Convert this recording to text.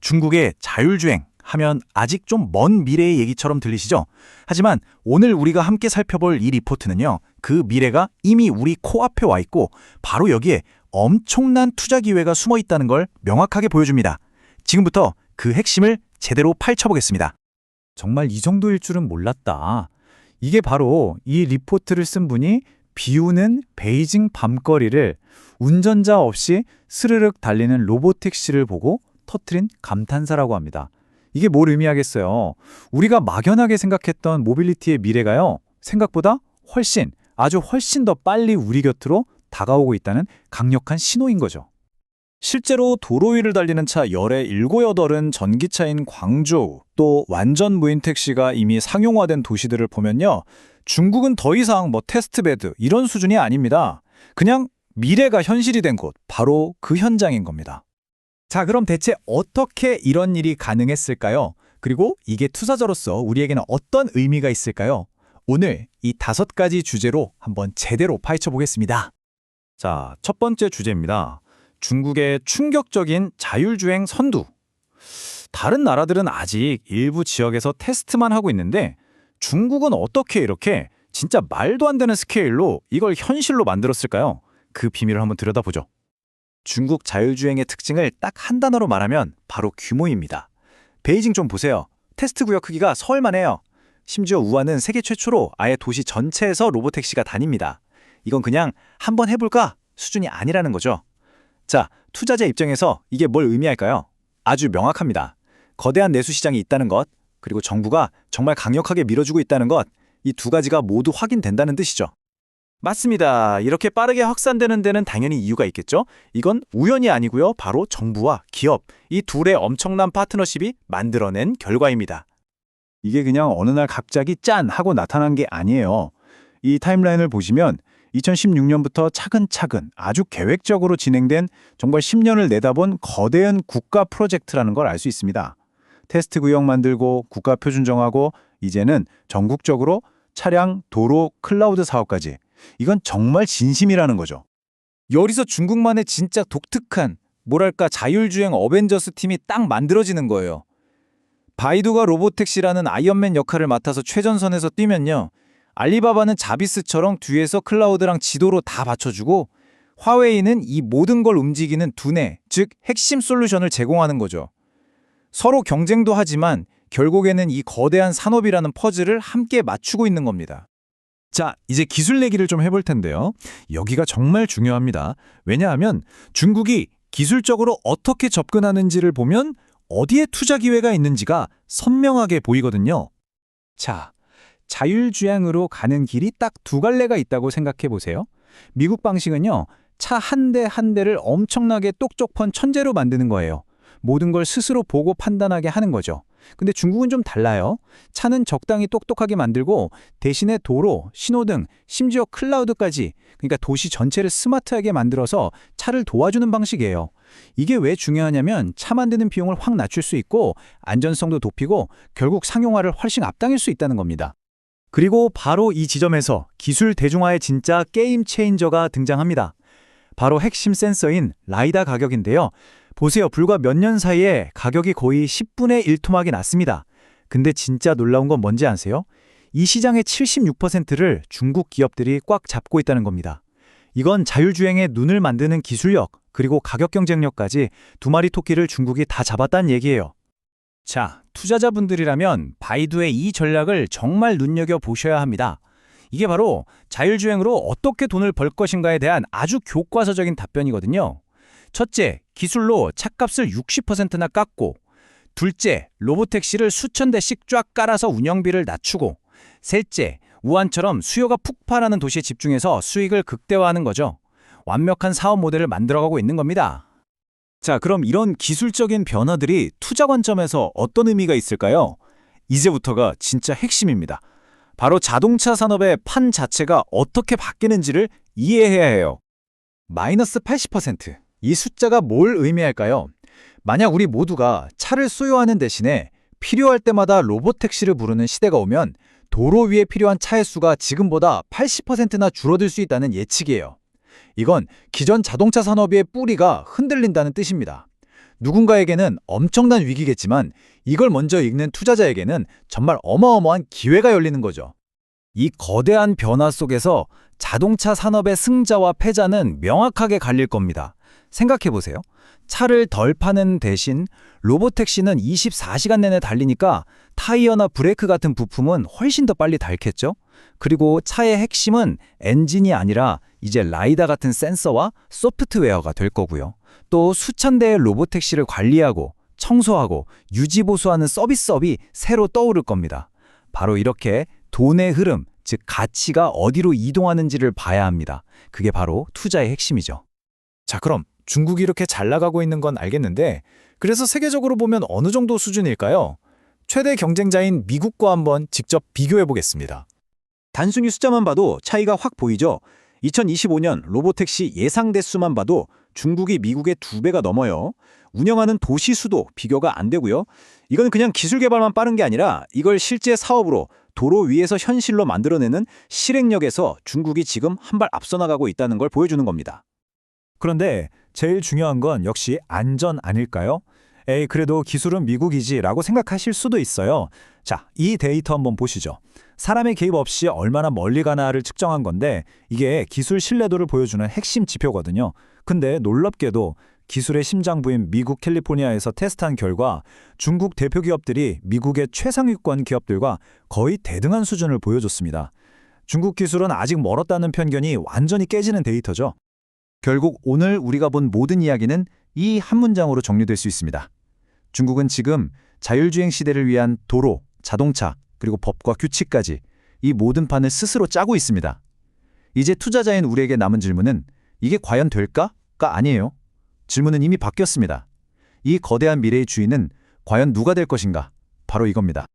중국의 자율주행 하면 아직 좀 먼 미래의 얘기처럼 들리시죠? 하지만 오늘 우리가 함께 살펴볼 이 리포트는요, 그 미래가 이미 우리 코앞에 와 있고 바로 여기에 엄청난 투자 기회가 숨어 있다는 걸 명확하게 보여줍니다. 지금부터 그 핵심을 제대로 파헤쳐보겠습니다. 정말 이 정도일 줄은 몰랐다. 이게 바로 이 리포트를 쓴 분이 비오는 베이징 밤거리를 운전자 없이 스르륵 달리는 로보택시를 보고 터뜨린 감탄사라고 합니다. 이게 뭘 의미하겠어요? 우리가 막연하게 생각했던 모빌리티의 미래가요, 생각보다 아주 훨씬 더 빨리 우리 곁으로 다가오고 있다는 강력한 신호인 거죠. 실제로 도로 위를 달리는 차 열의 7, 8은 전기차인 광저우, 또 완전 무인 택시가 이미 상용화된 도시들을 보면요, 중국은 더 이상 테스트베드 이런 수준이 아닙니다. 그냥 미래가 현실이 된 곳, 바로 그 현장인 겁니다. 자, 그럼 대체 어떻게 이런 일이 가능했을까요? 그리고 이게 투자자로서 우리에게는 어떤 의미가 있을까요? 오늘 이 5가지 주제로 한번 제대로 파헤쳐 보겠습니다. 자, 첫 번째 주제입니다. 중국의 충격적인 자율주행 선두. 다른 나라들은 아직 일부 지역에서 테스트만 하고 있는데 중국은 어떻게 이렇게 진짜 말도 안 되는 스케일로 이걸 현실로 만들었을까요? 그 비밀을 한번 들여다보죠. 중국 자율주행의 특징을 딱 한 단어로 말하면 바로 규모입니다. 베이징 좀 보세요. 테스트 구역 크기가 서울만 해요. 심지어 우한은 세계 최초로 아예 도시 전체에서 로보택시가 다닙니다. 이건 그냥 한번 해볼까 수준이 아니라는 거죠. 자, 투자자 입장에서 이게 뭘 의미할까요? 아주 명확합니다. 거대한 내수시장이 있다는 것, 그리고 정부가 정말 강력하게 밀어주고 있다는 것, 이 두 가지가 모두 확인된다는 뜻이죠. 맞습니다. 이렇게 빠르게 확산되는 데는 당연히 이유가 있겠죠? 이건 우연이 아니고요. 바로 정부와 기업, 이 둘의 엄청난 파트너십이 만들어낸 결과입니다. 이게 그냥 어느 날 갑자기 짠 하고 나타난 게 아니에요. 이 타임라인을 보시면 2016년부터 차근차근 아주 계획적으로 진행된 정말 10년을 내다본 거대한 국가 프로젝트라는 걸 알 수 있습니다. 테스트 구역 만들고 국가 표준 정하고 이제는 전국적으로 차량, 도로, 클라우드 사업까지. 이건 정말 진심이라는 거죠. 여기서 중국만의 진짜 독특한, 뭐랄까 자율주행 어벤져스 팀이 딱 만들어지는 거예요. 바이두가 로보택시라는 아이언맨 역할을 맡아서 최전선에서 뛰면요, 알리바바는 자비스처럼 뒤에서 클라우드랑 지도로 다 받쳐주고 화웨이는 이 모든 걸 움직이는 두뇌, 즉 핵심 솔루션을 제공하는 거죠. 서로 경쟁도 하지만 결국에는 이 거대한 산업이라는 퍼즐을 함께 맞추고 있는 겁니다. 자, 이제 기술 얘기를 좀 해볼 텐데요. 여기가 정말 중요합니다. 왜냐하면 중국이 기술적으로 어떻게 접근하는지를 보면 어디에 투자 기회가 있는지가 선명하게 보이거든요. 자, 자율주행으로 가는 길이 딱 2갈래가 있다고 생각해 보세요. 미국 방식은요, 차 한 대 한 대를 엄청나게 똑똑한 천재로 만드는 거예요. 모든 걸 스스로 보고 판단하게 하는 거죠. 근데 중국은 좀 달라요. 차는 적당히 똑똑하게 만들고 대신에 도로, 신호등, 심지어 클라우드까지, 그러니까 도시 전체를 스마트하게 만들어서 차를 도와주는 방식이에요. 이게 왜 중요하냐면 차 만드는 비용을 확 낮출 수 있고 안전성도 높이고 결국 상용화를 훨씬 앞당길 수 있다는 겁니다. 그리고 바로 이 지점에서 기술 대중화의 진짜 게임 체인저가 등장합니다. 바로 핵심 센서인 라이다 가격인데요. 보세요. 불과 몇 년 사이에 가격이 거의 10분의 1 토막이 났습니다. 근데 진짜 놀라운 건 뭔지 아세요? 이 시장의 76%를 중국 기업들이 꽉 잡고 있다는 겁니다. 이건 자율주행의 눈을 만드는 기술력, 그리고 가격 경쟁력까지 2마리 토끼를 중국이 다 잡았다는 얘기예요. 자, 투자자분들이라면 바이두의 이 전략을 정말 눈여겨보셔야 합니다. 이게 바로 자율주행으로 어떻게 돈을 벌 것인가에 대한 아주 교과서적인 답변이거든요. 첫째, 기술로 차값을 60%나 깎고, 둘째, 로보택시를 수천 대씩 쫙 깔아서 운영비를 낮추고, 셋째, 우한처럼 수요가 폭발하는 도시에 집중해서 수익을 극대화하는 거죠. 완벽한 사업 모델을 만들어가고 있는 겁니다. 자, 그럼 이런 기술적인 변화들이 투자 관점에서 어떤 의미가 있을까요? 이제부터가 진짜 핵심입니다. 바로 자동차 산업의 판 자체가 어떻게 바뀌는지를 이해해야 해요. 마이너스 80%. 이 숫자가 뭘 의미할까요? 만약 우리 모두가 차를 소유하는 대신에 필요할 때마다 로보택시를 부르는 시대가 오면 도로 위에 필요한 차의 수가 지금보다 80%나 줄어들 수 있다는 예측이에요. 이건 기존 자동차 산업의 뿌리가 흔들린다는 뜻입니다. 누군가에게는 엄청난 위기겠지만 이걸 먼저 읽는 투자자에게는 정말 어마어마한 기회가 열리는 거죠. 이 거대한 변화 속에서 자동차 산업의 승자와 패자는 명확하게 갈릴 겁니다. 생각해 보세요. 차를 덜 파는 대신 로보택시는 24시간 내내 달리니까 타이어나 브레이크 같은 부품은 훨씬 더 빨리 닳겠죠? 그리고 차의 핵심은 엔진이 아니라 이제 라이다 같은 센서와 소프트웨어가 될 거고요. 또 수천 대의 로보택시를 관리하고 청소하고 유지보수하는 서비스업이 새로 떠오를 겁니다. 바로 이렇게 돈의 흐름, 즉 가치가 어디로 이동하는지를 봐야 합니다. 그게 바로 투자의 핵심이죠. 자, 그럼 중국이 이렇게 잘 나가고 있는 건 알겠는데 그래서 세계적으로 보면 어느 정도 수준일까요? 최대 경쟁자인 미국과 한번 직접 비교해 보겠습니다. 단순히 숫자만 봐도 차이가 확 보이죠? 2025년 로보택시 예상 대수만 봐도 중국이 미국의 2배가 넘어요. 운영하는 도시 수도 비교가 안 되고요. 이건 그냥 기술 개발만 빠른 게 아니라 이걸 실제 사업으로 도로 위에서 현실로 만들어내는 실행력에서 중국이 지금 한 발 앞서 나가고 있다는 걸 보여주는 겁니다. 그런데 제일 중요한 건 역시 안전 아닐까요? 에이, 그래도 기술은 미국이지라고 생각하실 수도 있어요. 자, 이 데이터 한번 보시죠. 사람의 개입 없이 얼마나 멀리 가나를 측정한 건데 이게 기술 신뢰도를 보여주는 핵심 지표거든요. 근데 놀랍게도 기술의 심장부인 미국 캘리포니아에서 테스트한 결과 중국 대표 기업들이 미국의 최상위권 기업들과 거의 대등한 수준을 보여줬습니다. 중국 기술은 아직 멀었다는 편견이 완전히 깨지는 데이터죠. 결국 오늘 우리가 본 모든 이야기는 이 한 문장으로 정리될 수 있습니다. 중국은 지금 자율주행 시대를 위한 도로, 자동차, 그리고 법과 규칙까지 이 모든 판을 스스로 짜고 있습니다. 이제 투자자인 우리에게 남은 질문은 이게 과연 될까?가 아니에요. 질문은 이미 바뀌었습니다. 이 거대한 미래의 주인은 과연 누가 될 것인가? 바로 이겁니다.